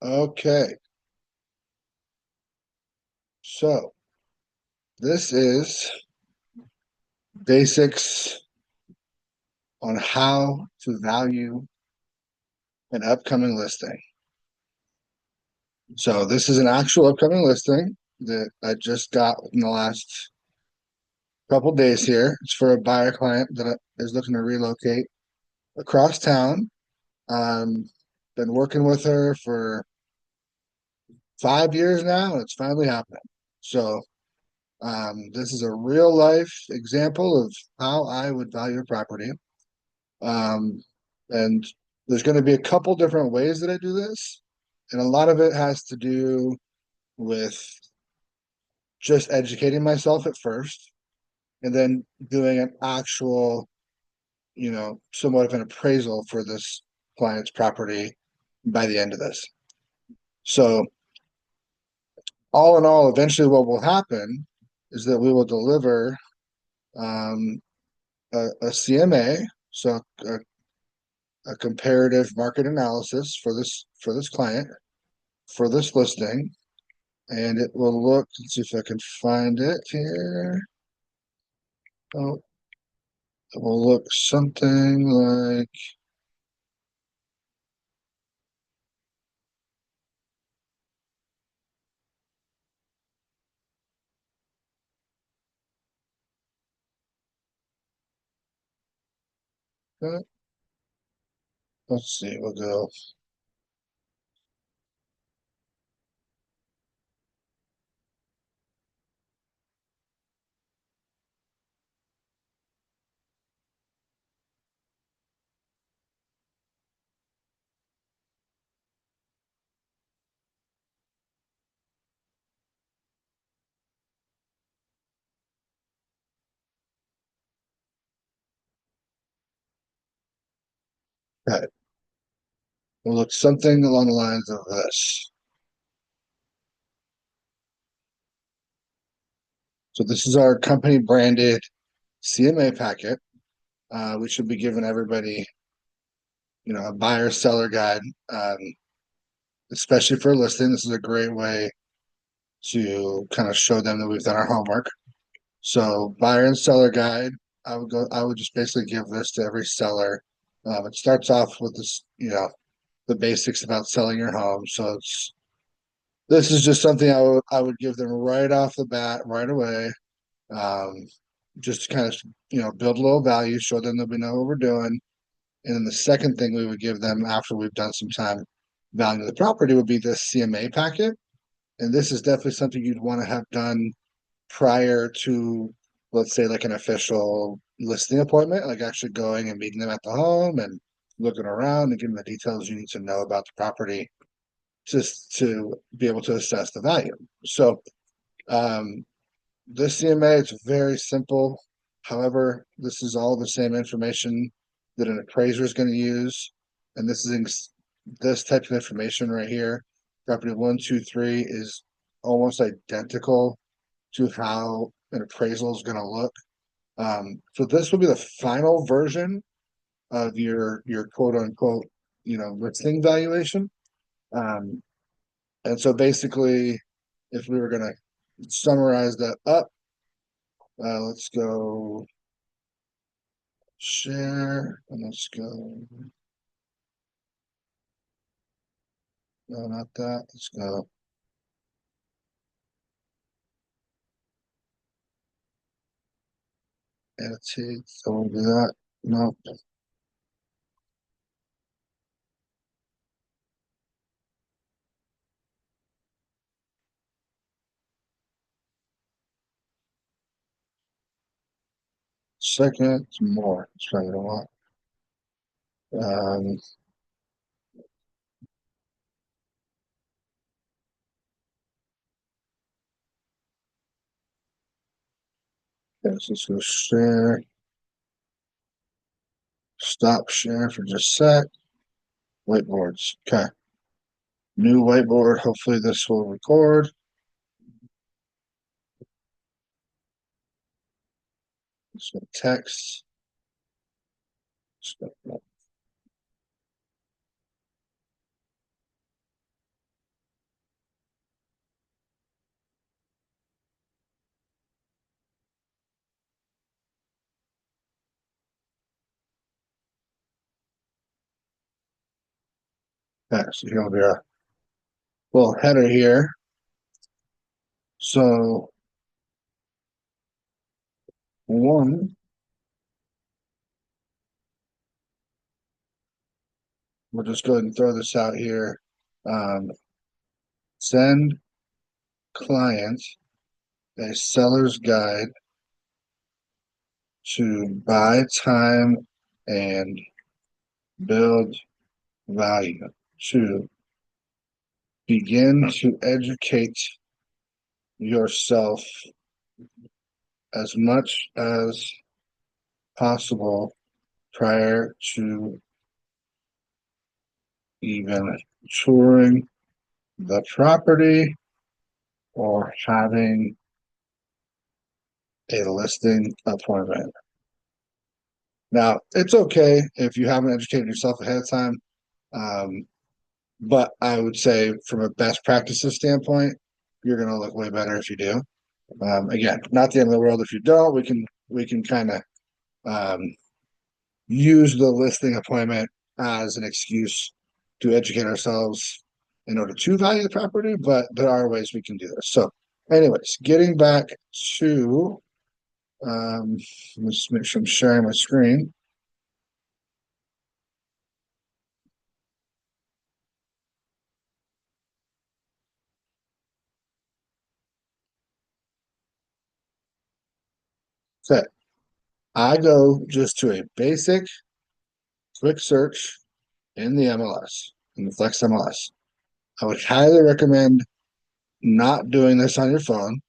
Okay, so this is basics on how to value an upcoming listing. So this is an actual upcoming listing that I just got in the last couple days here. It's for a buyer client that is looking to relocate across town. Um, been working with her for 5 years now, and it's finally happening. So this is a real life example of how I would value a property. Um, and there's going to be a couple different ways that I do this. And a lot of it has to do with just educating myself at first and then doing an actual, somewhat of an appraisal for this client's property by the end of this. So, all in all, eventually what will happen is that we will deliver um, a CMA, so a comparative market analysis for this client for this listing, and it will look. Let's see if I can find it here. Oh, it will look something like that. Let's see. We'll go. Okay. It will look something along the lines of this. So this is our company branded CMA packet. We should be giving everybody, a buyer seller guide, um, especially for a listing. This is a great way to kind of show them that we've done our homework. So buyer and seller guide, I would just basically give this to every seller. It starts off with this, the basics about selling your home. So this is just something I would give them right off the bat, right away. Um, just to kind of, build a little value, show them that we know what we're doing. And then the second thing we would give them after we've done some time valuing the property would be the CMA packet. And this is definitely something you'd want to have done prior to, let's say, like an official listing appointment, like actually going and meeting them at the home and looking around and getting the details you need to know about the property just to be able to assess the value. So um, this CMA, it's very simple. However, this is all the same information that an appraiser is going to use. And this type of information right here, property 123 is almost identical to how an appraisal is going to look. So this will be the final version of your quote unquote, listing valuation. Um, and so basically, if we were going to summarize that up, let's go share and let's go. No, not that. Let's go annotate. So we'll do that. No, second, more. That's probably what I want. Um, yes, let's go share. Stop share for just a sec. Whiteboards. Okay. New whiteboard. Hopefully this will record. Let's go text. Let's go Okay, so here'll be a little header here. So one, we'll just go ahead and throw this out here. Um, Send client a seller's guide to buy time and build value, to begin to educate yourself as much as possible prior to even touring the property or having a listing appointment. Now, it's okay if you haven't educated yourself ahead of time, um, but I would say from a best practices standpoint, you're going to look way better if you do. Again, not the end of the world if you don't. We can kind of um, use the listing appointment as an excuse to educate ourselves in order to value the property, but there are ways we can do this. So, anyways, getting back to let's make sure I'm sharing my screen. Okay, I go just to a basic quick search in the MLS, in the Flex MLS. I would highly recommend not doing this on your phone.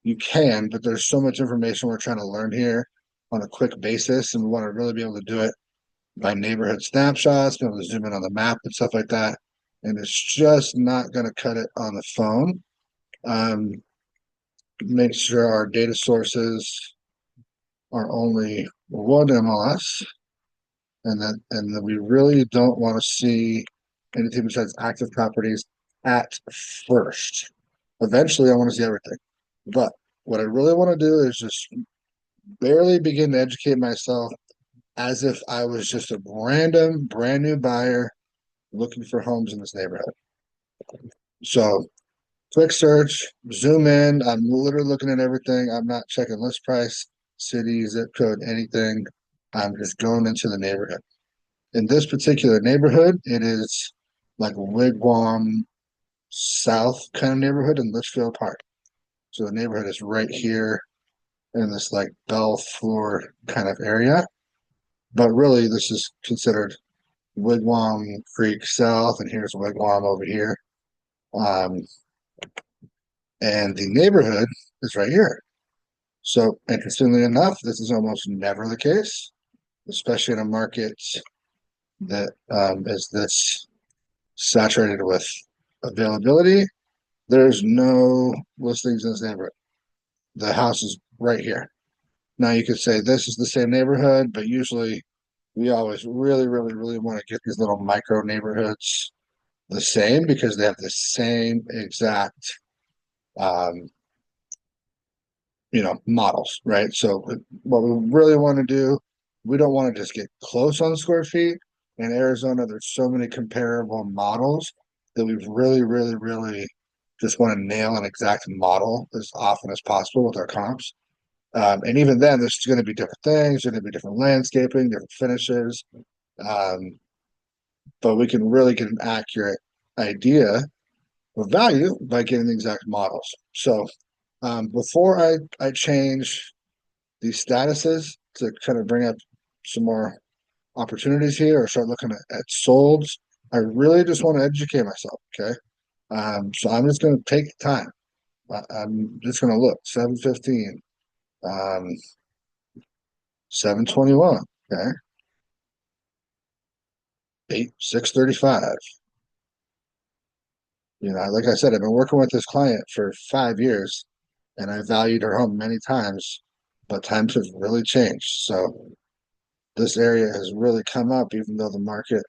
You can, but there's so much information we're trying to learn here on a quick basis, and we want to really be able to do it by neighborhood snapshots, be able to zoom in on the map and stuff like that. And it's just not going to cut it on the phone. Um, make sure our data sources are only one MLS, and then we really don't want to see anything besides active properties at first. Eventually, I want to see everything, but what I really want to do is just barely begin to educate myself as if I was just a random, brand new buyer looking for homes in this neighborhood. So, quick search, zoom in. I'm literally looking at everything. I'm not checking list price, city, zip code, anything. I'm just going into the neighborhood. In this particular neighborhood, it is like Wigwam South kind of neighborhood in Litchfield Park. So the neighborhood is right here in this like Belfour kind of area. But really, this is considered Wigwam Creek South, and here's Wigwam over here. Um, and the neighborhood is right here. So, interestingly enough, this is almost never the case, especially in a market that is this saturated with availability. There's no listings in this neighborhood. The house is right here. Now, you could say this is the same neighborhood, but usually we always really, really, really want to get these little micro neighborhoods the same because they have the same exact um, models, right? So what we really want to do, we don't want to just get close on square feet. In Arizona, there's so many comparable models that we really, really, really just want to nail an exact model as often as possible with our comps. And even then, there's going to be different things. There's going to be different landscaping, different finishes. Um, but we can really get an accurate idea of value by getting the exact models. So before I change these statuses to kind of bring up some more opportunities here or start looking at solds, I really just want to educate myself. Okay. So I'm just going to take the time. I'm just going to look 715, 721. Okay. 635. Like I said, I've been working with this client for 5 years and I valued her home many times, but times have really changed. So this area has really come up, even though the market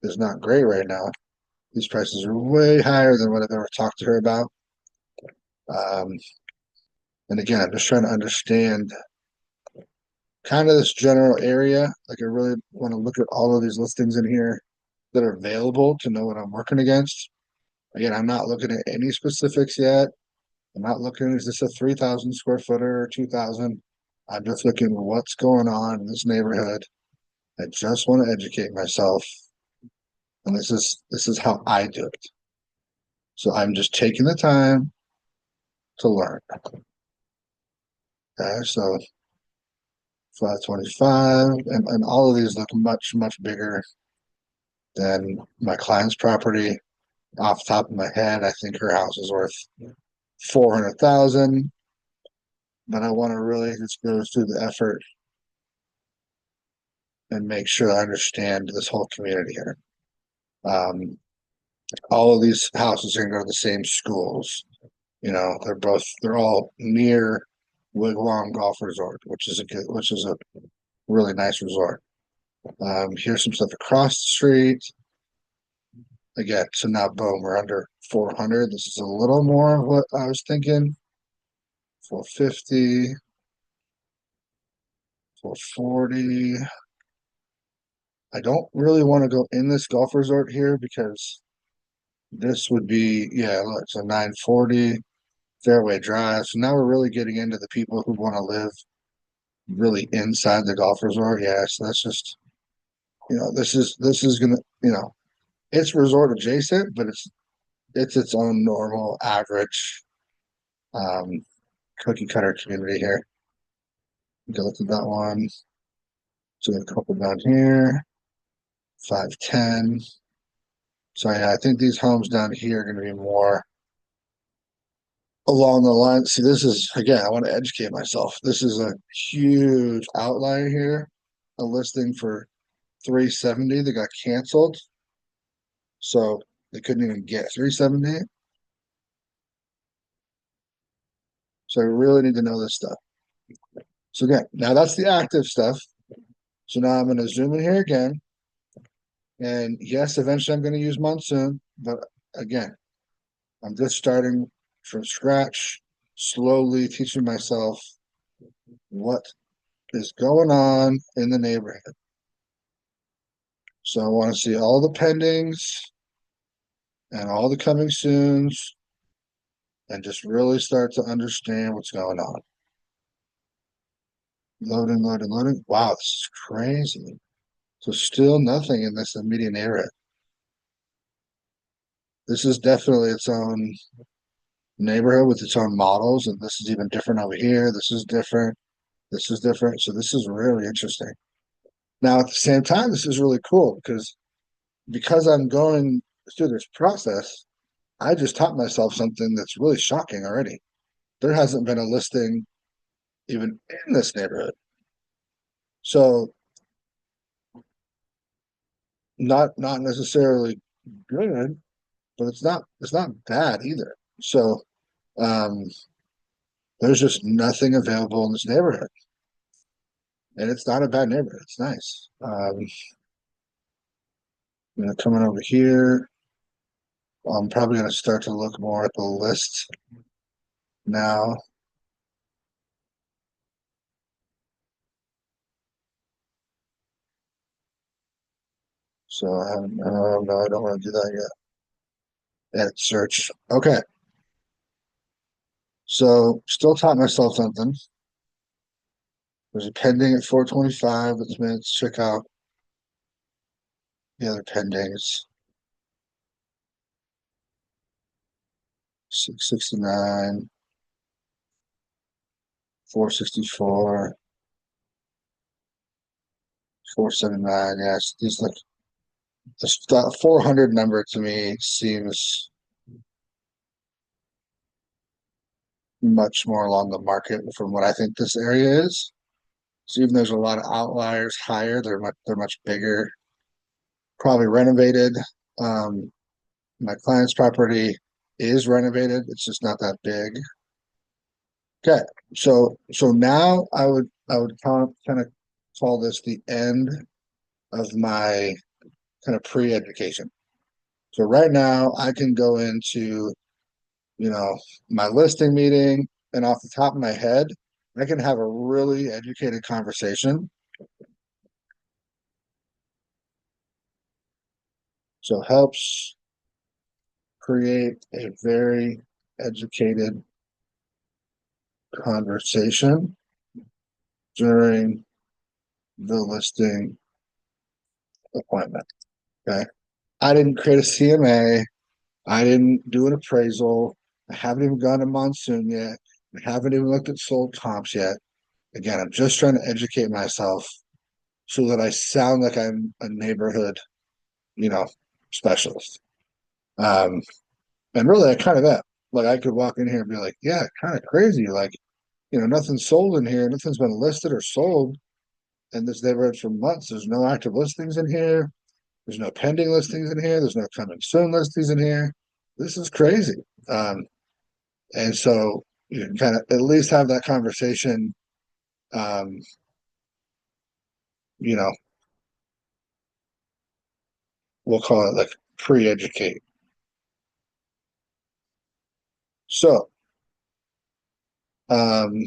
is not great right now. These prices are way higher than what I've ever talked to her about. Um, and again, I'm just trying to understand kind of this general area. Like I really want to look at all of these listings in here that are available to know what I'm working against. Again, I'm not looking at any specifics yet. I'm not looking, is this a 3,000 square footer or 2,000? I'm just looking at what's going on in this neighborhood. I just want to educate myself, and this is how I do it. So I'm just taking the time to learn. Okay, so 525, and all of these look much, much bigger than my client's property. Off the top of my head, I think her house is worth 400,000, but I want to really just go through the effort and make sure I understand this whole community here. Um, all of these houses are going to go to the same schools. They're all near Wigwam Golf Resort, which is a really nice resort. Here's some stuff across the street. Again, so now boom, we're under 400. This is a little more of what I was thinking. 450, 440. I don't really want to go in this golf resort here because this would be, yeah, look, so 940 fairway drive. So now we're really getting into the people who want to live really inside the golf resort. Yeah, so that's just, this is gonna, it's resort adjacent, but it's its own normal average um cookie cutter community here. Go look at that one. So a couple down here, 510. So yeah, I think these homes down here are going to be more along the line. See, this is again, I want to educate myself. This is a huge outlier here. A listing for 370 that got canceled. So they couldn't even get 370. So I really need to know this stuff. So again, now that's the active stuff. So now I'm going to zoom in here again. And yes, eventually I'm going to use monsoon, but again, I'm just starting from scratch, slowly teaching myself what is going on in the neighborhood. So I want to see all the pendings and all the coming soons and just really start to understand what's going on. Loading, loading, loading. Wow, this is crazy. So still nothing in this immediate neighborhood. This is definitely its own neighborhood with its own models, and this is even different over here. This is different. This is different. So this is really interesting. Now at the same time, this is really cool because I'm going through this process, I just taught myself something that's really shocking already. There hasn't been a listing even in this neighborhood. So not necessarily good, but it's not bad either. So um there's just nothing available in this neighborhood. And it's not a bad neighborhood. It's nice. Coming over here, I'm probably gonna start to look more at the list now. So no, I don't want to do that yet. Edit search. Okay. So still taught myself something. There's a pending at 425. Let's check out the other pendings. 669, 464, 479. Yes, these like the 400 number to me seems much more along the market from what I think this area is. So even there's a lot of outliers higher, they're much bigger, probably renovated. Um, my client's property is renovated. It's just not that big. Okay, so now I would kind of call this the end of my kind of pre-education. So right now I can go into, you know, my listing meeting and off the top of my head, I can have a really educated conversation. So helps create a very educated conversation during the listing appointment. Okay. I didn't create a CMA. I didn't do an appraisal. I haven't even gone to monsoon yet. I haven't even looked at sold comps yet. Again, I'm just trying to educate myself so that I sound like I'm a neighborhood, you know, specialist. Um, and really, I kind of am. Like, I could walk in here and be like, yeah, kind of crazy. Like, nothing's sold in here. Nothing's been listed or sold in this neighborhood for months. There's no active listings in here. There's no pending listings in here. There's no coming soon listings in here. This is crazy. Um, and so you can kind of at least have that conversation, um, you know, we'll call it like pre-educate. So, um,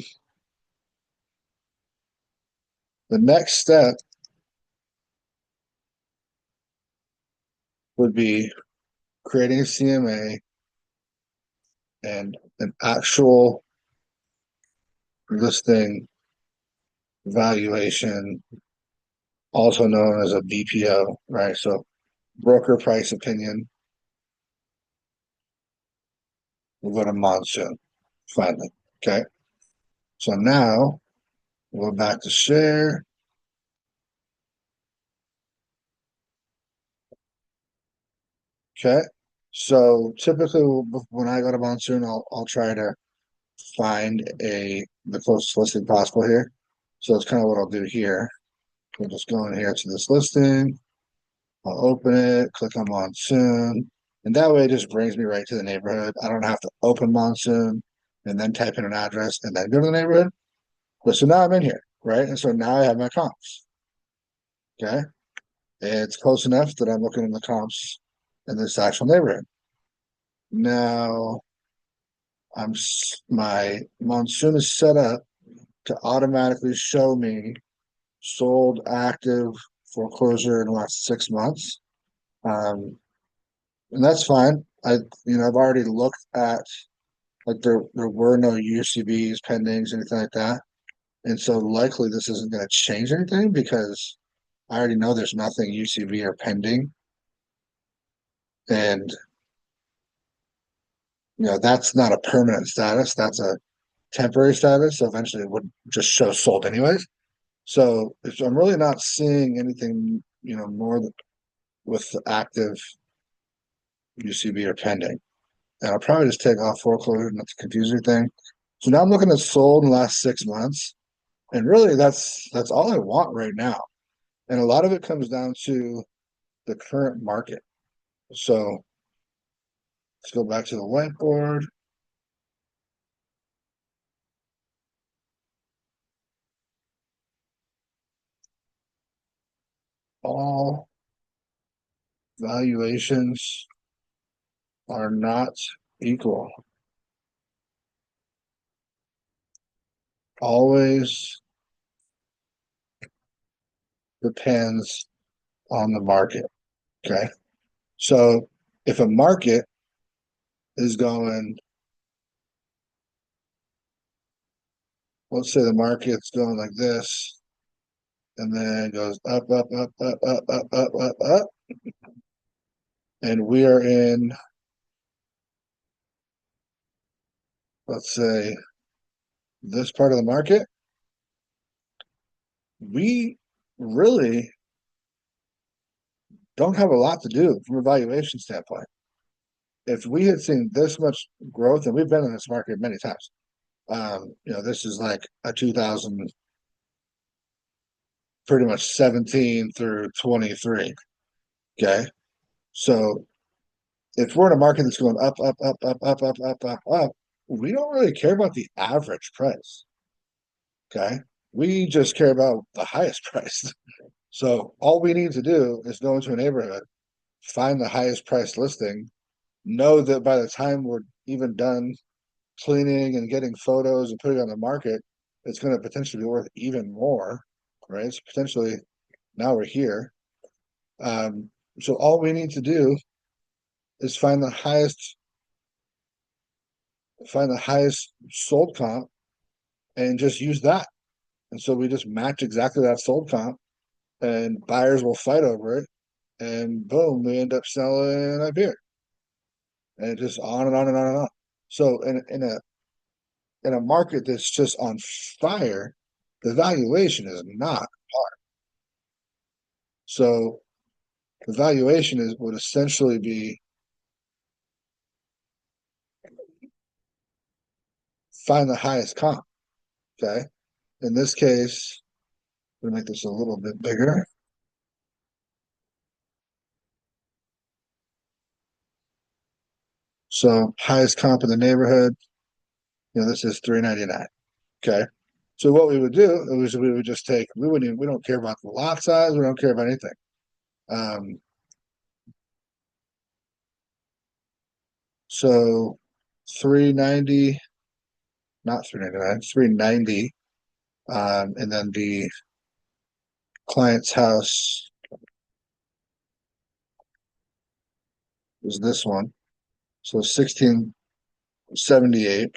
the next step would be creating a CMA and an actual listing valuation, also known as a BPO, right? So broker price opinion will go to monsoon finally. Okay. So now we'll go back to share. Okay. So typically when I go to monsoon, I'll try to find the closest listing possible here. So that's kind of what I'll do here. We'll just go in here to this listing. I'll open it, click on monsoon, and that way it just brings me right to the neighborhood. I don't have to open monsoon and then type in an address and then go to the neighborhood. But so now I'm in here, right? And so now I have my comps. Okay. It's close enough that I'm looking in the comps in this actual neighborhood. Now my monsoon is set up to automatically show me sold active foreclosure in the last 6 months. Um, and that's fine. I've already looked at like there were no UCBs, pendings, anything like that. And so likely this isn't going to change anything because I already know there's nothing UCB or pending. And that's not a permanent status. That's a temporary status. So eventually it would just show sold anyways. So if I'm really not seeing anything, more with the active UCB or pending. And I'll probably just take off foreclosure, not the confusing thing. So now I'm looking at sold in the last 6 months. And really that's all I want right now. And a lot of it comes down to the current market. So let's go back to the whiteboard. All valuations are not equal. Always depends on the market. Okay. So if a market is going, let's say the market's going like this, and then it goes up, up, up, up, up, up, up, up, up, and we are in, let's say, this part of the market, we really don't have a lot to do from a valuation standpoint. If we had seen this much growth, and we've been in this market many times, this is like a 2000, pretty much 17 through 23. Okay. So if we're in a market that's going up, up, up, up, up, up, up, up, up, we don't really care about the average price. Okay. We just care about the highest price. So all we need to do is go into a neighborhood, find the highest price listing, know that by the time we're even done cleaning and getting photos and putting it on the market, it's going to potentially be worth even more, right? So potentially now we're here. So all we need to do is find the highest sold comp and just use that. And so we just match exactly that sold comp, and buyers will fight over it, and boom, we end up selling a beer, and just on and on and on and on. So in a market that's just on fire, the valuation is not. So the valuation is would essentially be find the highest comp. Okay. In this case, we'll make this a little bit bigger. So highest comp in the neighborhood, this is 399. Okay. So what we would do is we would just take, we don't care about the lot size, we don't care about anything. Um, so 390, not 399, 390. And then the client's house is this one. So 1678,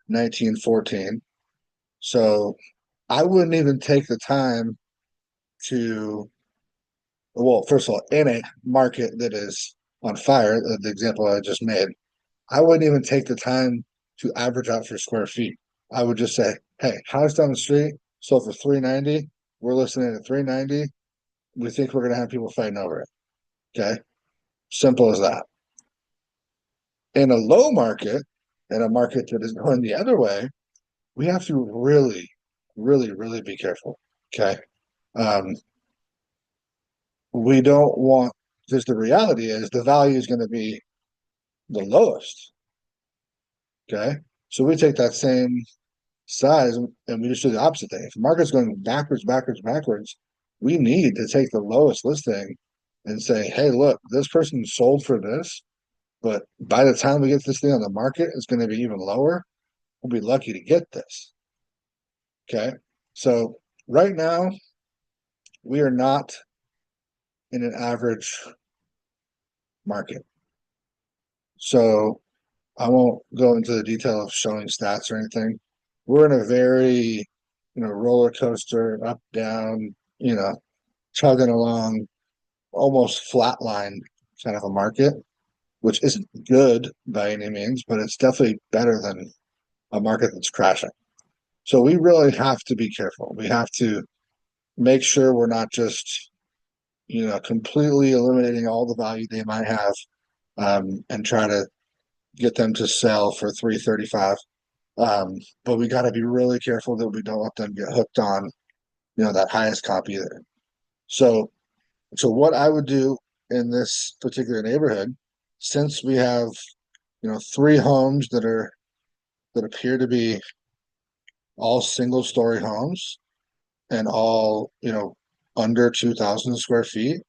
1914. So I wouldn't even take the time to, well, first of all, in a market that is on fire, the example I just made, I wouldn't even take the time to average out for square feet. I would just say, hey, house down the street sold for 390. We're listening at 390. We think we're going to have people fighting over it. Okay. Simple as that. In a low market, in a market that is going the other way, we have to really, really, really be careful. Okay. Um, we don't want, because the reality is the value is going to be the lowest. Okay. So we take that same size and we just do the opposite thing. If the market's going backwards, backwards, backwards, we need to take the lowest listing and say, hey, look, this person sold for this, but by the time we get this thing on the market, it's going to be even lower. We'll be lucky to get this. Okay. So right now, we are not in an average market. So I won't go into the detail of showing stats or anything. We're in a very, roller coaster, up, down, chugging along, almost flatline kind of a market, which isn't good by any means, but it's definitely better than a market that's crashing. So we really have to be careful. We have to make sure we're not just, completely eliminating all the value they might have, and try to get them to sell for 335. But we got to be really careful that we don't let them get hooked on, that highest comp either. So, so what I would do in this particular neighborhood, since we have, three homes that appear to be all single story homes and all, under 2,000 square feet,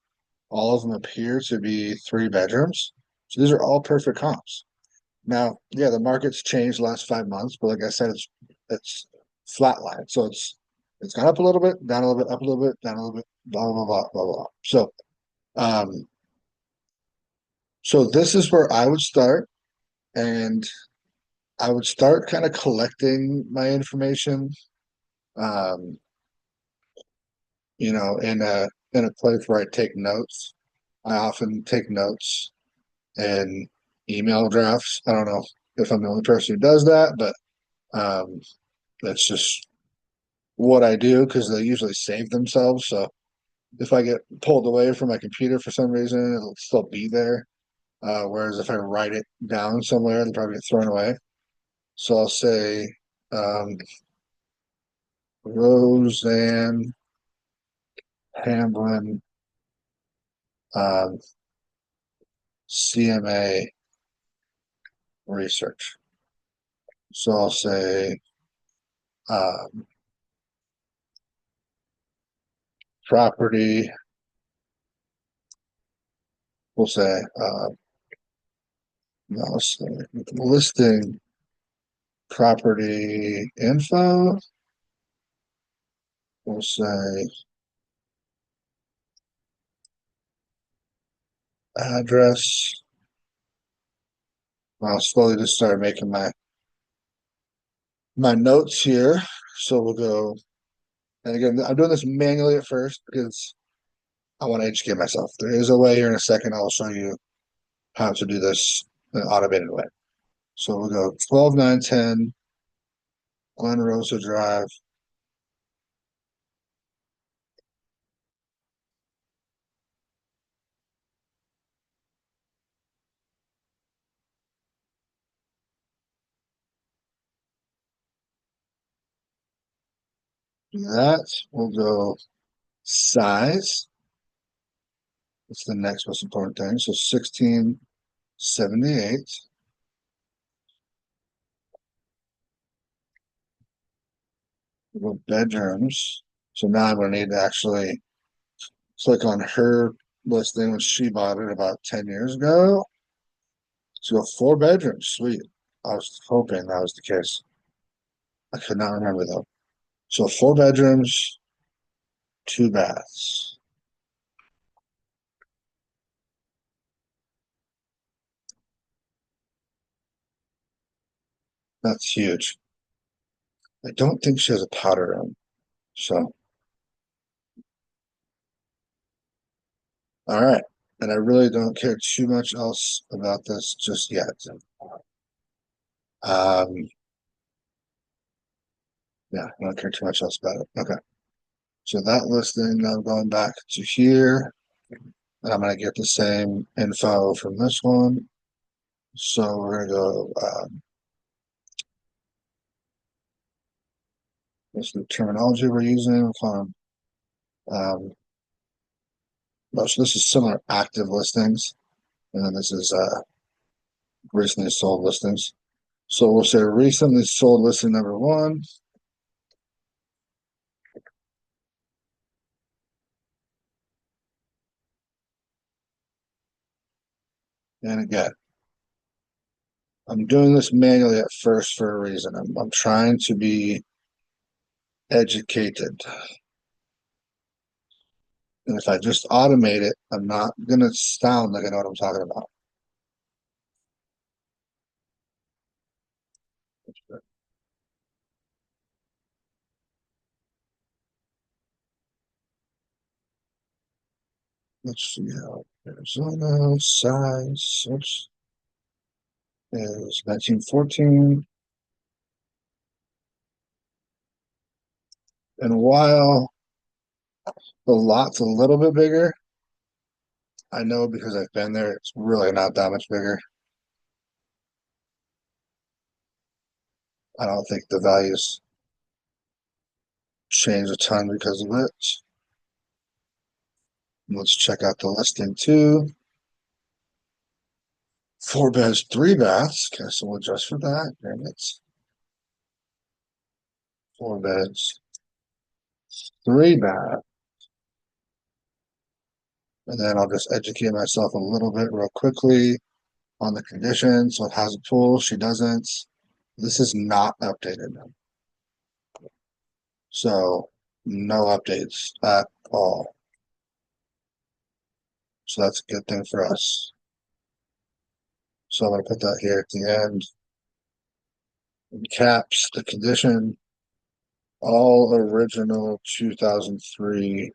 all of them appear to be three bedrooms. So these are all perfect comps. Now, yeah, the market's changed the last 5 months, but like I said, it's flatline. So it's gone up a little bit, down a little bit, up a little bit, down a little bit, blah blah blah blah blah. Um, so this is where I would start, and I would start kind of collecting my information, um, in a place where I take notes. I often take notes and email drafts. I don't know if I'm the only person who does that, but that's just what I do because they usually save themselves. So if I get pulled away from my computer for some reason, it'll still be there. Whereas if I write it down somewhere, it'll probably get thrown away. So I'll say um, Roseanne Hamblin, um, CMA research. So I'll say um, property. We'll say no, listing property info. We'll say address. I'll slowly just start making my notes here. So we'll go, and again, I'm doing this manually at first because I want to educate myself. There is a way here in a second. I'll show you how to do this in an automated way. So we'll go 12910 Glen Rosa Drive. Do that. We'll go size. That's the next most important thing. So 1678. We'll go bedrooms. So now I'm going to need to actually click on her listing when she bought it about 10 years ago. So 4 bedrooms. Sweet. I was hoping that was the case. I could not remember though. So 4 bedrooms, 2 baths. That's huge. I don't think she has a powder room. So, all right. And I really don't care too much else about this just yet. Um, yeah, I don't care too much else about it. Okay. So that listing, now I'm going back to here, and I'm going to get the same info from this one. So we're going to go, this is the terminology we're using. We'll call them, oh, so this is similar active listings, and then this is recently sold listings. So we'll say recently sold listing number one. And again, I'm doing this manually at first for a reason. I'm trying to be educated. And if I just automate it, I'm not going to sound like I know what I'm talking about. Let's see how Arizona size is 1914. And while the lot's a little bit bigger, I know because I've been there, it's really not that much bigger. I don't think the values change a ton because of it. Let's check out the listing too. 4 beds, 3 baths. Okay, so we'll adjust for that. And it's 4 beds, 3 baths. And then I'll just educate myself a little bit real quickly on the conditions. So it has a pool, she doesn't. This is not updated. So no updates at all. So that's a good thing for us. So I'm going to put that here at the end. In caps, the condition, all original 2003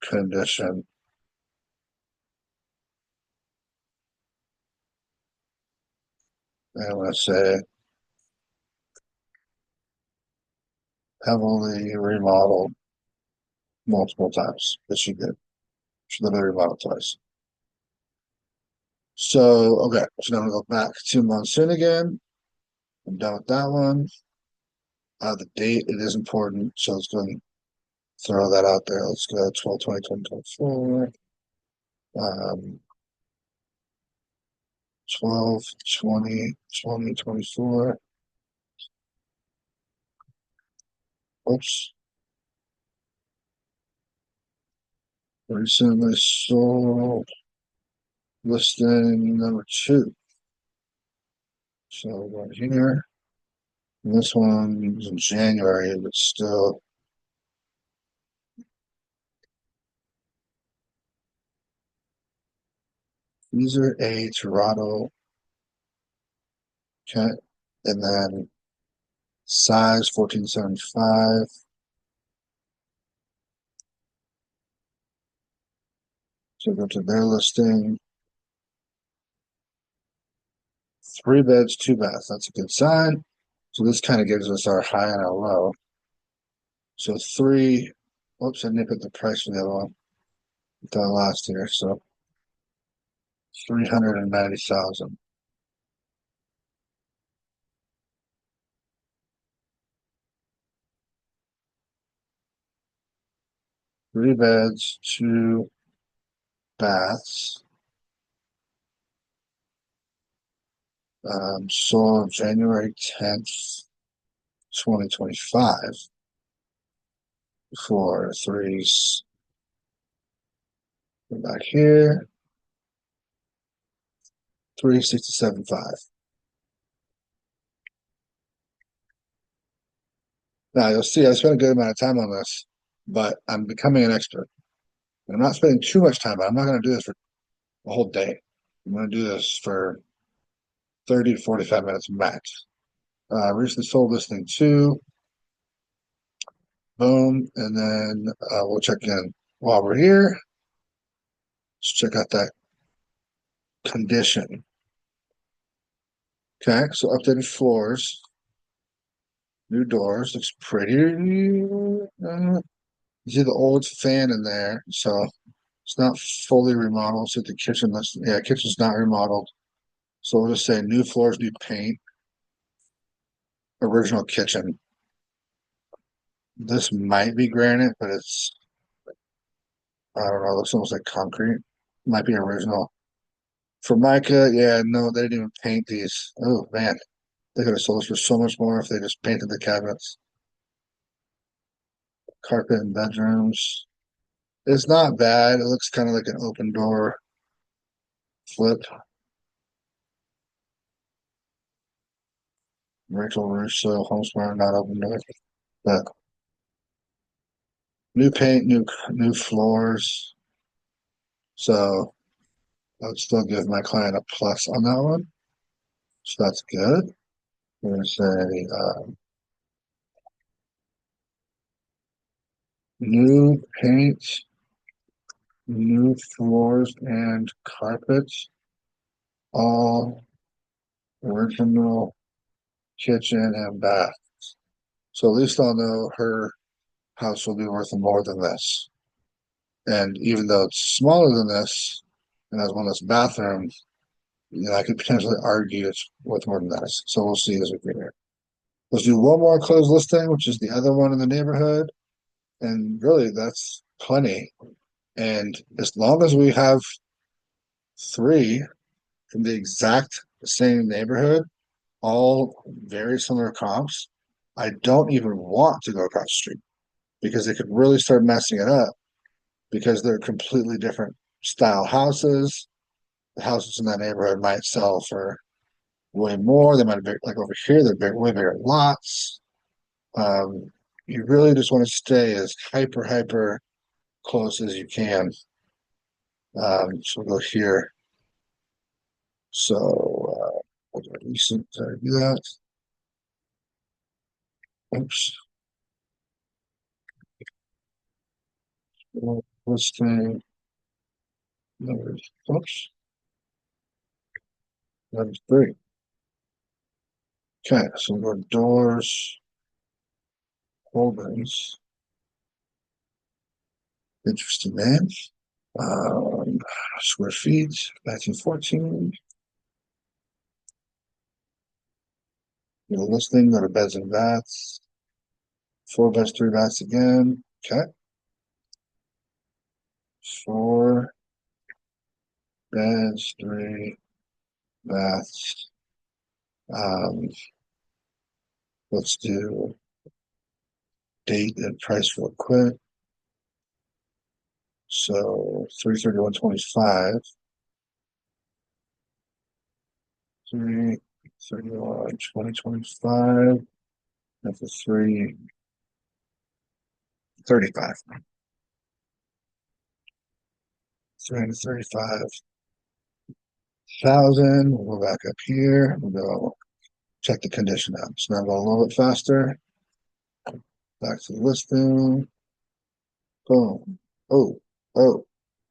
condition. And I'm going to say heavily remodeled multiple times. That she did. She literally remodeled twice. So, okay. So now I'm going to go back to Monsoon again. I'm done with that one. The date, it is important. So let's go and throw that out there. Let's go 12/20/2024. 12/20/2024. Oops. Recently sold listing number two. So right here. This one was in January, but still. User A Toronto. Okay. And then size 1475. So go to their listing. 3 beds, 2 baths. That's a good sign. So this kind of gives us our high and our low. So three. Oops, I didn't put the price for the other one. That last year. So 390,000. 3 beds, 2 baths. Sold January 10th, 2025 for three. Go back here. 367.5. Now you'll see I spent a good amount of time on this, but I'm becoming an expert. And I'm not spending too much time, but I'm not going to do this for a whole day. I'm going to do this for 30 to 45 minutes max. Recently sold this thing too. Boom. And then we'll check in while we're here. Let's check out that condition. Okay, so updated floors, new doors, looks pretty. You see the old fan in there, so it's not fully remodeled. So the kitchen, yeah, kitchen's not remodeled. So we'll just say new floors, new paint, original kitchen. This might be granite, but I don't know, it looks almost like concrete. Might be original. Formica, yeah, no, they didn't even paint these. Oh man, they could have sold us for so much more if they just painted the cabinets. Carpet in bedrooms. It's not bad. It looks kind of like an open door flip. Rachel Russo, Homesmart, not open door. But new paint, new floors. So I would still give my client a plus on that one. So that's good. There's new paint, new floors and carpets, all original kitchen and bath. So at least I'll know her house will be worth more than this. And even though it's smaller than this and has one less bathroom, I could potentially argue it's worth more than this. So we'll see as we get here. Let's do one more closed listing, which is the other one in the neighborhood. And really, that's plenty. And as long as we have three from the exact same neighborhood, all very similar comps, I don't even want to go across the street because they could really start messing it up because they're completely different style houses. The houses in that neighborhood might sell for way more. They might be like over here, they're way bigger lots. Um, you really just want to stay as hyper close as you can. So we'll go here. So we'll do recent do that. Oops. Listing number. Oops. Number 3. Okay, so we'll go doors, holdings. Interesting name. Square feet, 1914. Go to listing, go to beds and baths. 4 beds, 3 baths again. Okay. 4 beds, 3 baths. Um, let's do date and price real quick. So 3/31/25. 3/31/2025. That's a 3/35. 335. thousand. We'll go back up here. We'll go check the condition out. So now go a little bit faster. Back to the listing. Boom. Oh, oh,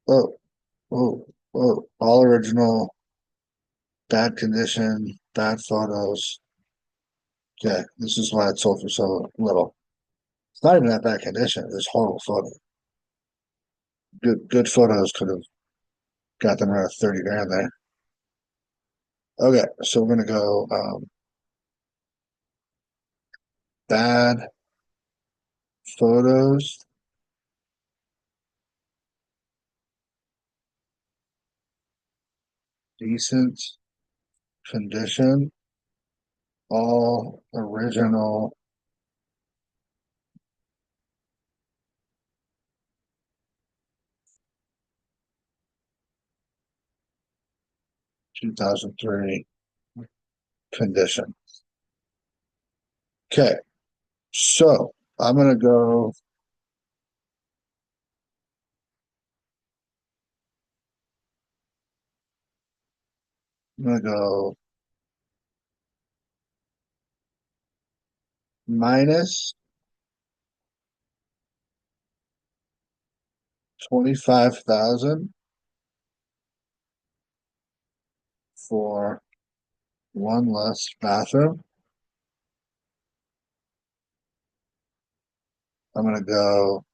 oh, oh, oh. All original, bad condition, bad photos. Okay, this is why it sold for so little. It's not even that bad condition. It's horrible photo. Good photos could have got them around 30 grand there. Okay, so we're gonna go bad photos, decent condition, all original 2003 condition. Okay, so I'm gonna go minus 25,000 for one less bathroom. I'm gonna go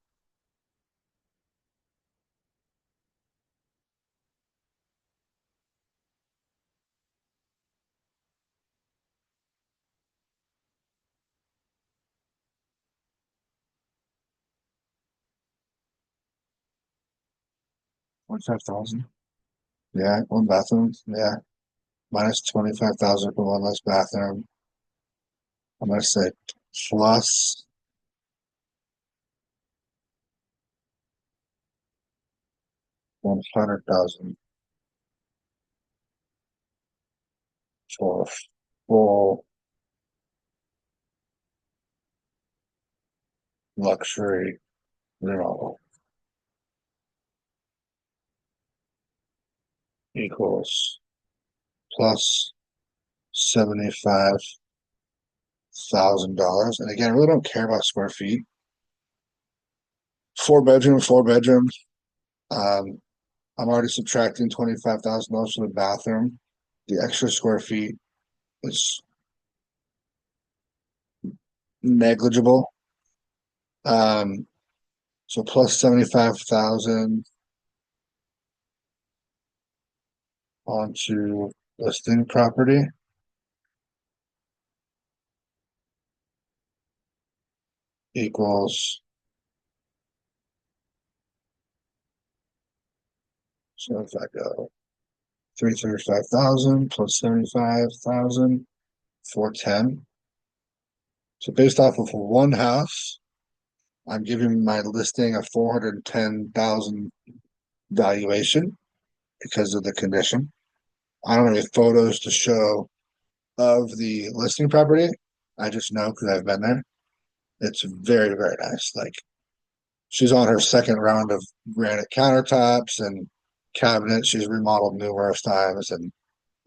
$45,000. Yeah, one bathroom. Yeah, minus 25,000 for one less bathroom. I'm gonna say plus 100,000 for full luxury remodel equals plus $75,000. And again, I really don't care about square feet. Four bedroom, four bedroom. Um, I'm already subtracting $25,000 for the bathroom. The extra square feet is negligible. Um, so plus 75,000 onto listing property equals, so if I go 335,000 plus 75,000, 410. So based off of one house, I'm giving my listing a 410,000 valuation because of the condition. I don't have any photos to show of the listing property. I just know because I've been there. It's very, very nice. Like she's on her second round of granite countertops and cabinets. She's remodeled numerous times, and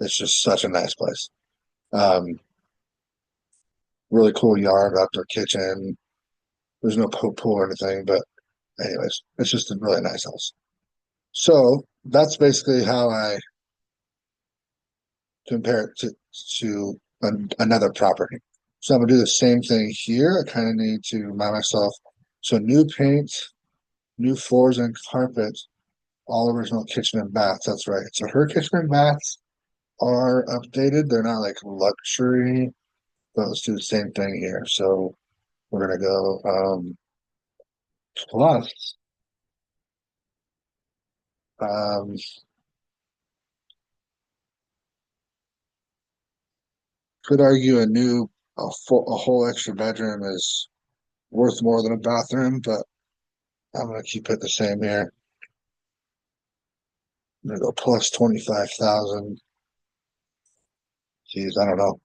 it's just such a nice place. Um, really cool yard, outdoor kitchen. There's no pool or anything, but anyways, it's just a really nice house. So that's basically how I compare it to another property. So I'm gonna do the same thing here. I kind of need to remind myself. So new paint, new floors and carpet, all original kitchen and baths. That's right. So her kitchen and baths are updated. They're not like luxury, but let's do the same thing here. So we're gonna go plus um could argue a whole extra bedroom is worth more than a bathroom, but I'm gonna keep it the same here. I'm gonna go plus 25,000. Geez, I don't know.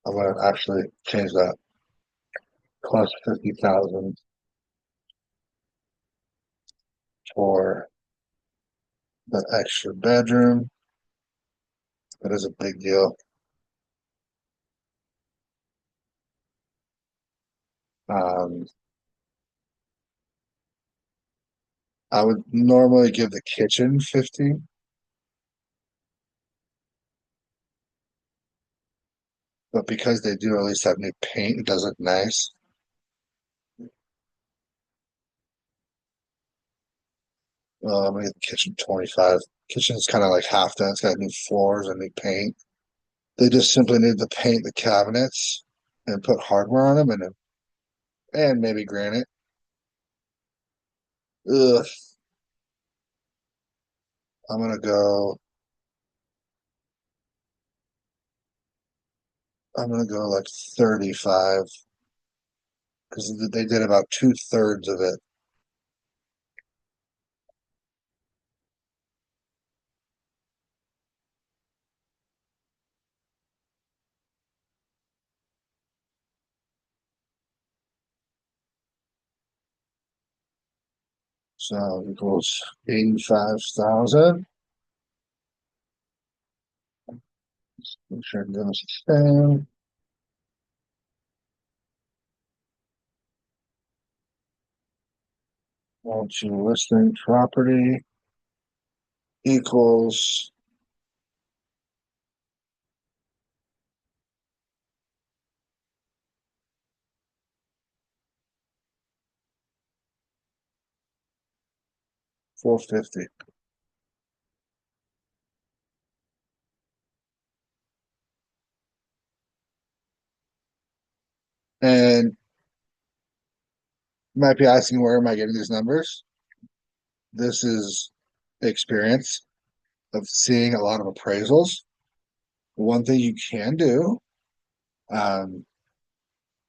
I'm gonna actually change that. Plus 50,000 for the extra bedroom. That is a big deal. Um, I would normally give the kitchen 50, but because they do at least have new paint, it does look nice. I'm gonna get the kitchen 25. Kitchen's kind of like half done. It's got new floors and new paint. They just simply need to paint the cabinets and put hardware on them and maybe granite. Ugh, I'm gonna go. I'm gonna go like 35 because they did about two-thirds of it. So equals 85,000. Make sure I'm doing this the same. Multi listing property equals 450. And you might be asking, where am I getting these numbers? This is experience of seeing a lot of appraisals. One thing you can do um,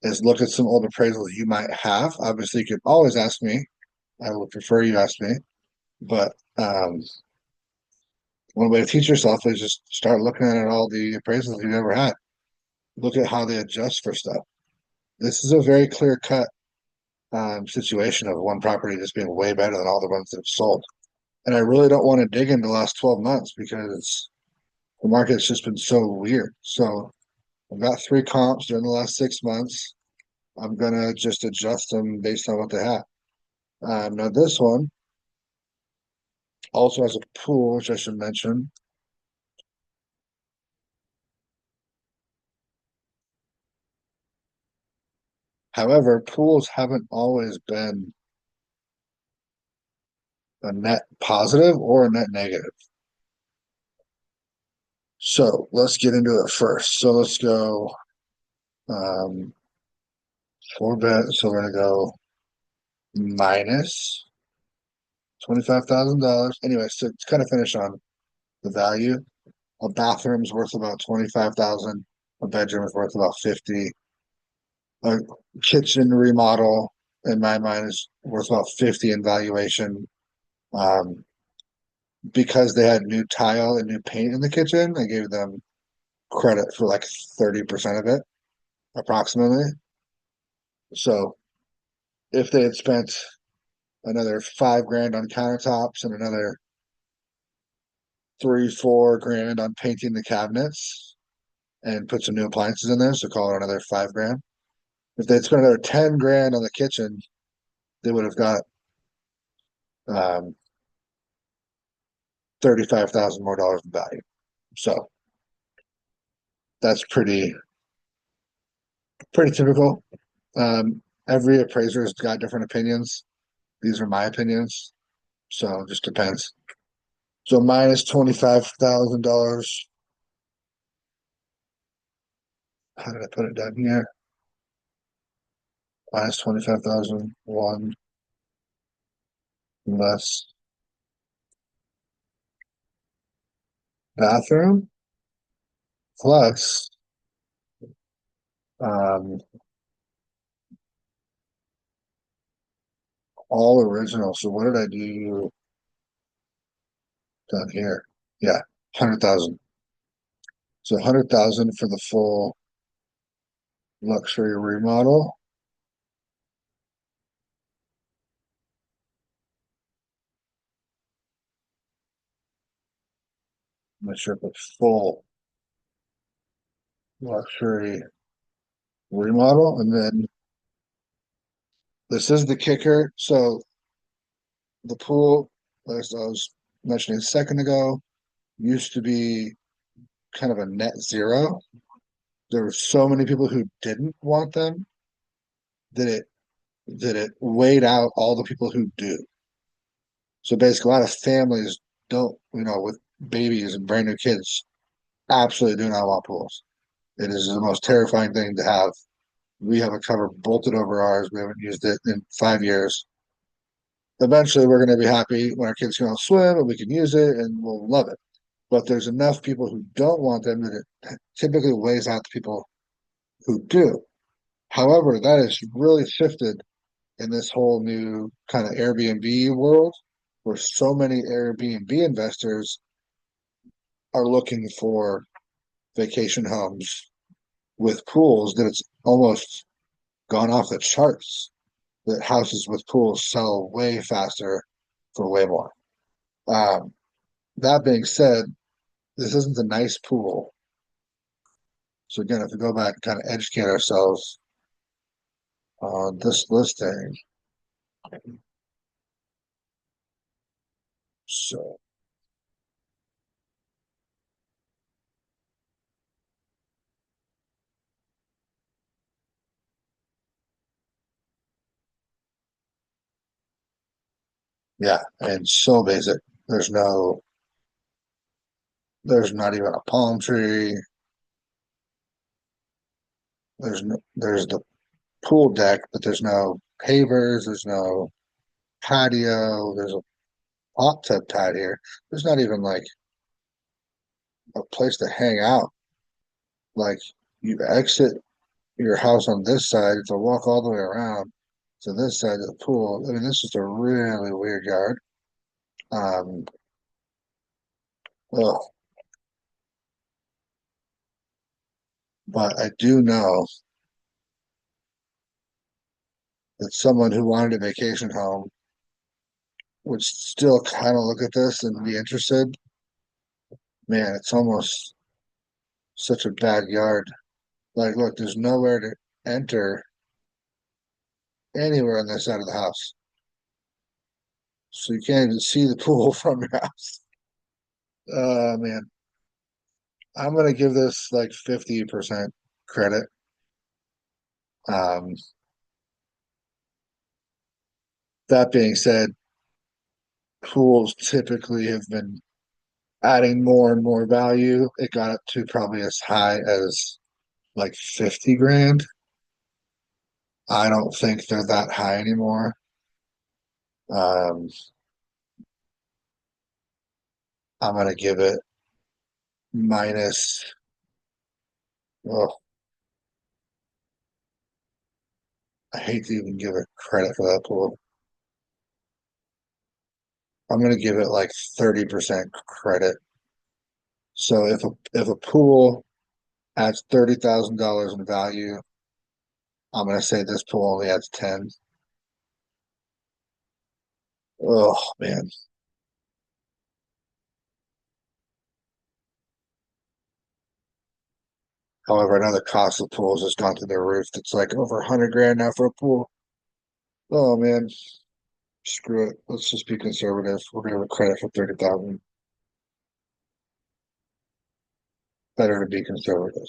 is look at some old appraisals you might have. Obviously, you could always ask me. I would prefer you ask me. But one way to teach yourself is just start looking at all the appraisals you've ever had. Look at how they adjust for stuff. This is a very clear cut situation of one property just being way better than all the ones that have sold. And I really don't want to dig into the last 12 months because the market's just been so weird. So I've got three comps during the last 6 months. I'm gonna just adjust them based on what they have. Now this one also has a pool, which I should mention. However, pools haven't always been a net positive or a net negative. So let's get into it first. So let's go um, four bet. So we're gonna go minus $25,000. Anyway, so to kind of finish on the value, a bathroom's worth about 25,000. A bedroom is worth about 50. A kitchen remodel, in my mind, is worth about 50 in valuation. Um, because they had new tile and new paint in the kitchen, I gave them credit for like 30% of it, approximately. So if they had spent another 5 grand on countertops and another 3, 4 grand on painting the cabinets and put some new appliances in there, so call it another 5 grand. If they'd spent another 10 grand on the kitchen, they would have got um, 35,000 more dollars in value. So that's pretty typical. Every appraiser's got different opinions. These are my opinions, so it just depends. So minus $25,000. How did I put it down here? Minus 25,000. One less bathroom plus um, all original. So what did I do down here? Yeah, 100,000. So 100,000 for the full luxury remodel. I'm not sure if it's full. luxury remodel. And then this is the kicker. So the pool, as I was mentioning a second ago, used to be kind of a net zero. There were so many people who didn't want them that it weighed out all the people who do. So basically, a lot of families don't, with babies and brand new kids, absolutely do not want pools. It is the most terrifying thing to have. We have a cover bolted over ours. We haven't used it in 5 years. Eventually, we're going to be happy when our kids can all swim and we can use it and we'll love it. But there's enough people who don't want them that it typically weighs out the people who do. However, that has really shifted in this whole new kind of Airbnb world where so many Airbnb investors are looking for vacation homes with pools that it's almost gone off the charts that houses with pools sell way faster for way more. Um, that being said, this isn't a nice pool. So again, if we go back and kind of educate ourselves on this listing, so yeah, and so basic. There's no, there's not even a palm tree. There's the pool deck, but there's no pavers. There's no patio. There's a hot tub pad here. There's not even like a place to hang out. Like you exit your house on this side to walk all the way around to this side of the pool. I mean, this is a really weird yard. Um, ugh. But I do know that someone who wanted a vacation home would still kind of look at this and be interested. Man, it's almost such a bad yard. Like, look, there's nowhere to enter anywhere on this side of the house. So you can't even see the pool from your house. Man, I'm gonna give this like 50% credit. Um, that being said, pools typically have been adding more and more value. It got up to probably as high as like 50 grand. I don't think they're that high anymore. Um, I'm gonna give it minus. Oh, I hate to even give it credit for that pool. I'm gonna give it like 30% credit. So if a pool adds $30,000 in value, I'm gonna say this pool only adds 10. Oh man. However, I know the cost of pools has gone through the roof. It's like over 100 grand now for a pool. Oh man, screw it. Let's just be conservative. We're gonna give it credit for 30,000. Better to be conservative.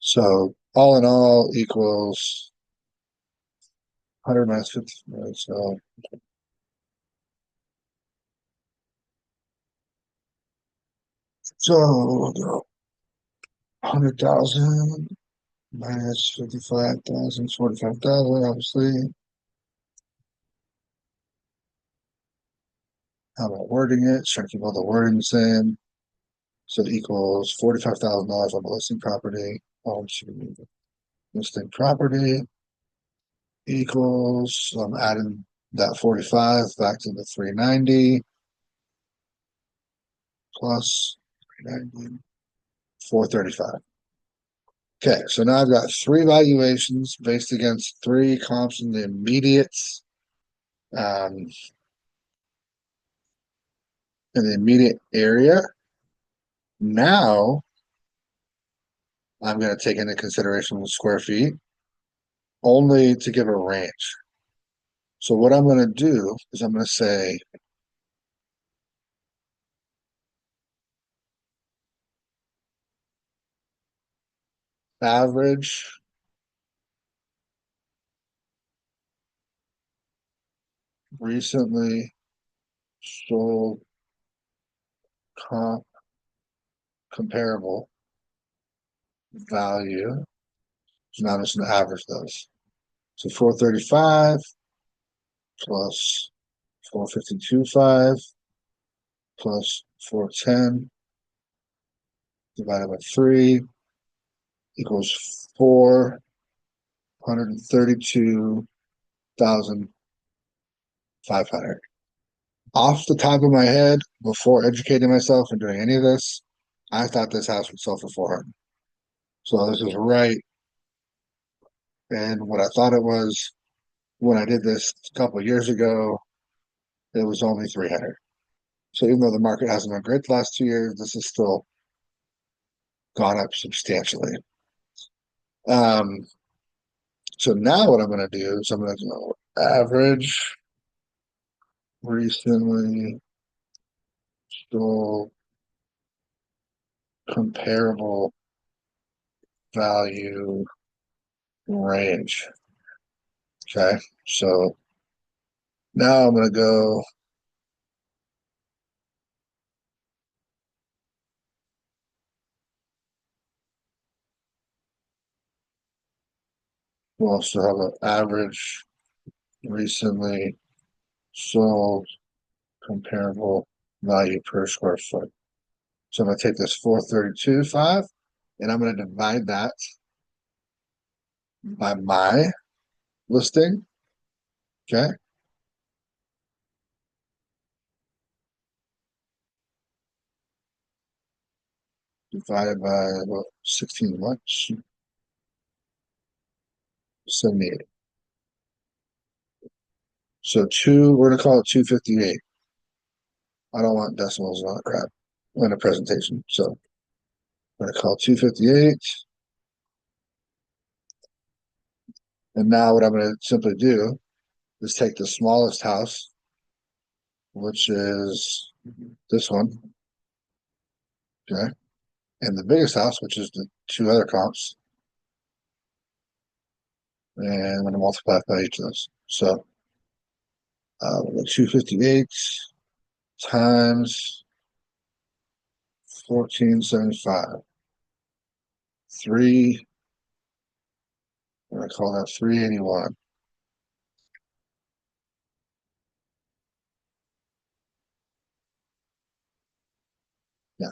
So all in all equals 100 minus 50. So 100,000 minus 55,000, 45,000, obviously. How am I wording it? Trying to keep all the wording the same. So it equals $45,000 on the listing property. Listing property equals, so I'm adding that 45 back to the 390 plus 390, 435. Okay, so now I've got three valuations based against three comps in the um, immediate area. Now I'm going to take into consideration the square feet only to give a range. So what I'm going to do is I'm going to say average recently sold comp comparable value. So now I'm just going to average those. So 435 plus 452.5 plus 410 divided by 3 equals 432,500. Off the top of my head, before educating myself and doing any of this, I thought this house would sell for 400. So this is right. And what I thought it was when I did this a couple of years ago, it was only 300. So even though the market hasn't been great the last 2 years, this has still gone up substantially. Um, so now what I'm going to do is I'm going to go average recently sold comparable value range. Okay, so now I'm going to go, we'll also have an average recently sold comparable value per square foot. So I'm going to take this 432.5 and I'm going to divide that by my listing. Okay, divided by 16 months, 78. So we're going to call it 258. I don't want decimals and all that crap in a presentation. So I'm going to call it 258. And now what I'm going to simply do is take the smallest house, which is this one, okay, and the biggest house, which is the two other comps, and I'm going to multiply by each of those. So 258 times 1475, 3, I'm going to call that 381. Yeah,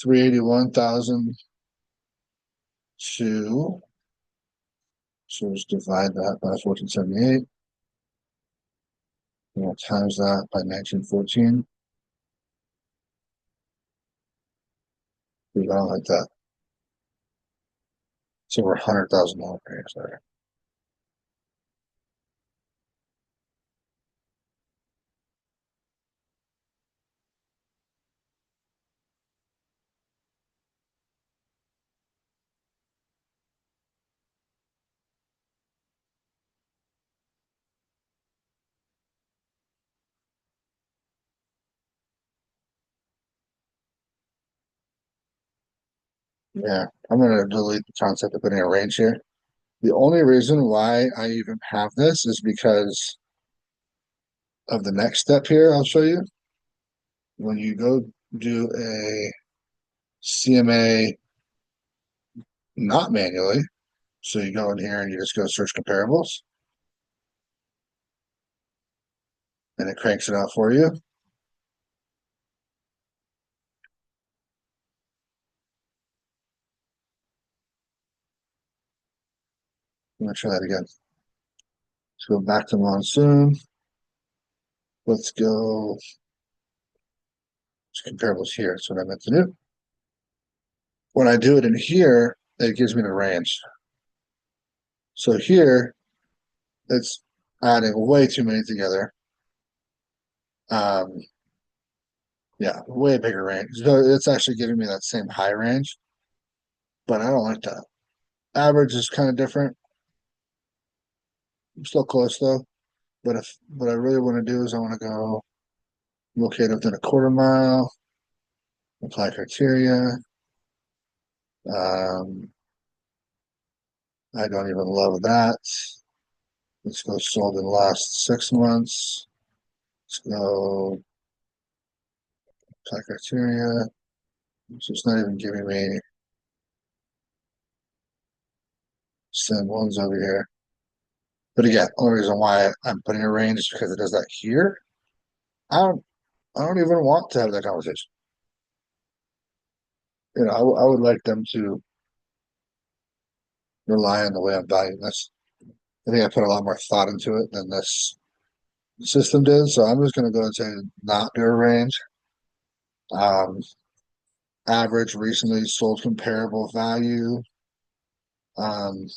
381,002. So just divide that by 1478. And we'll times that by 1914. We don't like that. So we're $100,000 range there. Yeah, I'm going to delete the concept of putting a range here. The only reason why I even have this is because of the next step here. I'll show you. When you go do a CMA not manually, so you go in here and you just go search comparables, and it cranks it out for you. I'm going to try that again. Let's go back to monsoon. Let's go to comparables here. That's what I meant to do. When I do it in here, it gives me the range. So here, it's adding way too many together. Um, Yeah, way bigger range. So it's actually giving me that same high range, but I don't like that. Average is kind of different. I'm still close though. But if what I really want to do is I want to go locate within a quarter mile, apply criteria. Um, I don't even love that. Let's go sold in the last 6 months. Let's go apply criteria. So it's not even giving me send ones over here. But again, only reason why I'm putting a range is because it does that here. I don't I don't even want to have that conversation. I would like them to rely on the way I'm valuing this. I think I put a lot more thought into it than this system did. So I'm just going to go and say not do a range. Um, Average recently sold comparable value. Um,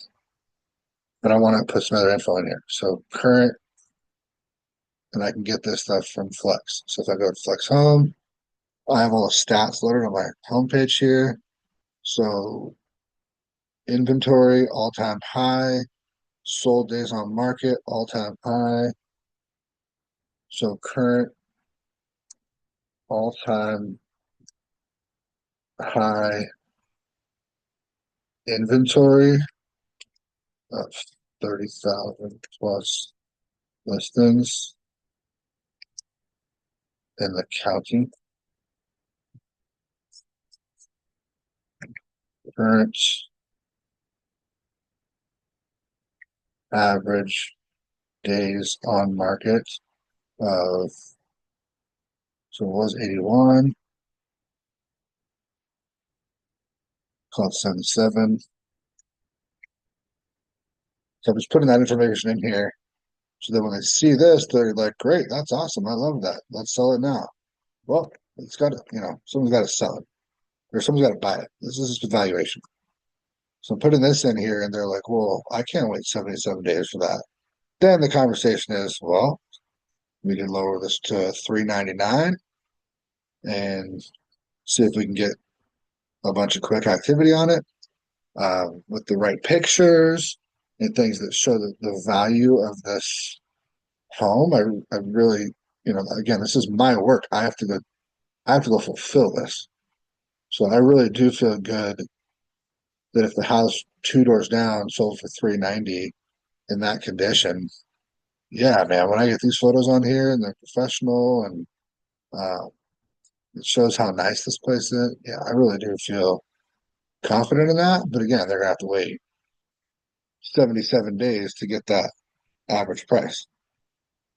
but I want to put some other info in here. So current, and I can get this stuff from Flex. So if I go to Flex Home, I have all the stats loaded on my homepage here. So inventory, all-time high. Sold days on market, all-time high. So current all-time high inventory of 30,000 plus listings in the county. Current average days on market of, so it was 81, called 77. So I'm just putting that information in here so that when they see this, they're like, great, that's awesome. I love that. Let's sell it now. Well, it's got to, someone's got to sell it or someone's got to buy it. This is just valuation. So I'm putting this in here and they're like, well, I can't wait 77 days for that. Then the conversation is, well, we can lower this to 399 and see if we can get a bunch of quick activity on it with the right pictures and things that show the value of this home. I really, again, this is my work. I have to go fulfill this. So I really do feel good that if the house two doors down sold for 390 in that condition, yeah, man, when I get these photos on here and they're professional and uh, it shows how nice this place is, yeah, I really do feel confident in that. But again, they're gonna have to wait 77 days to get that average price.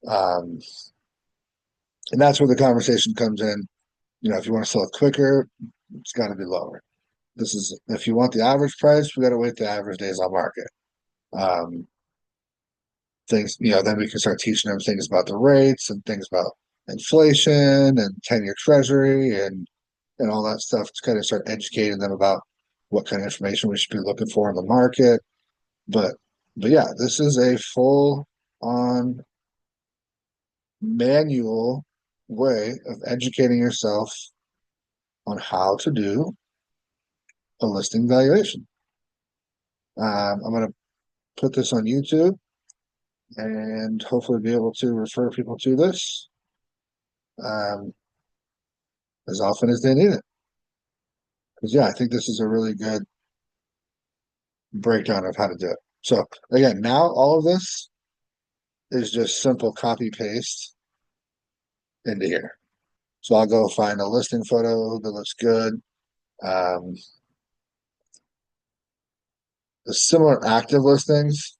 Um, and that's where the conversation comes in. If you want to sell it quicker, it's got to be lower. This is if you want the average price, we got to wait the average days on market. Um, Things, then we can start teaching them things about the rates and things about inflation and 10-year treasury and all that stuff to kind of start educating them about what kind of information we should be looking for in the market. But but yeah, this is a full on manual way of educating yourself on how to do a listing valuation. I'm going to put this on YouTube and hopefully be able to refer people to this um, as often as they need it. Because yeah, I think this is a really good breakdown of how to do it. So again, now all of this is just simple copy paste into here. So I'll go find a listing photo that looks good. Um, the similar active listings.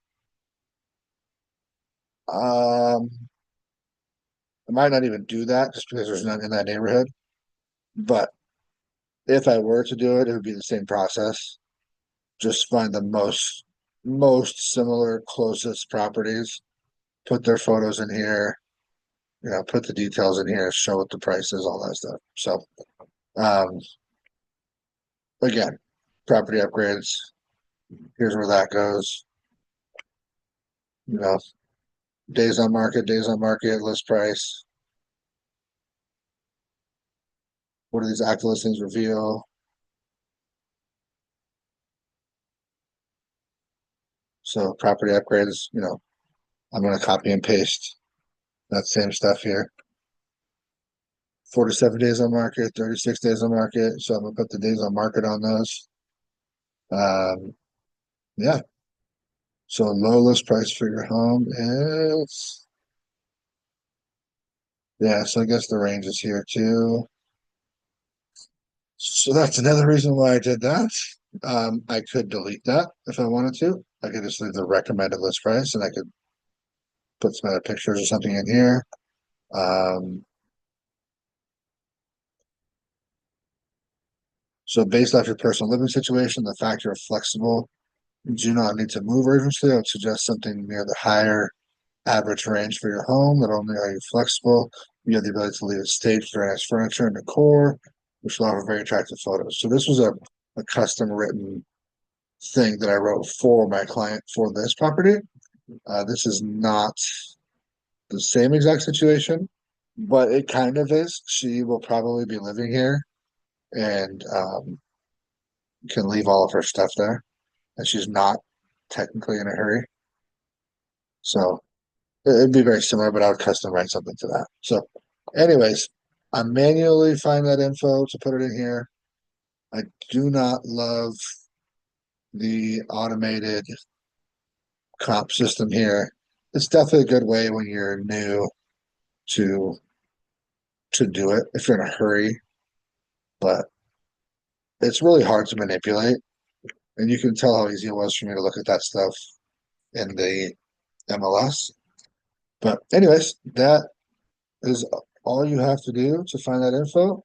Um, I might not even do that just because there's none in that neighborhood. But if I were to do it, it would be the same process. Just find the most similar, closest properties, put their photos in here, put the details in here, show what the price is, all that stuff. So um, again, property upgrades, here's where that goes. You know, days on market, list price. What do these active listings reveal? So property upgrades, I'm going to copy and paste that same stuff here. 47 days on market, 36 days on market. So I'm going to put the days on market on those. Um, yeah. So low list price for your home is, yeah. So I guess the range is here too. So that's another reason why I did that. I could delete that if I wanted to. I could just leave the recommended list price and I could put some other pictures or something in here. Um, so based off your personal living situation, the fact you're flexible, you do not need to move urgently. I would suggest something near the higher average range for your home. Not only are you flexible, you have the ability to leave it staged for nice furniture and decor, which will offer very attractive photos. So this was a custom written thing that I wrote for my client for this property. This is not the same exact situation, but it kind of is. She will probably be living here and can leave all of her stuff there, and she's not technically in a hurry. So it'd be very similar, but I would custom write something to that. So, anyways, I manually find that info to put it in here. I do not love the automated comp system here. It's definitely a good way when you're new to do it if you're in a hurry, but it's really hard to manipulate. And you can tell how easy it was for me to look at that stuff in the MLS. But anyways, that is all you have to do to find that info.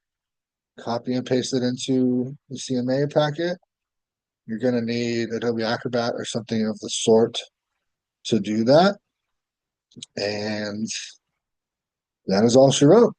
Copy and paste it into the CMA packet. You're going to need Adobe Acrobat or something of the sort to do that. And that is all she wrote.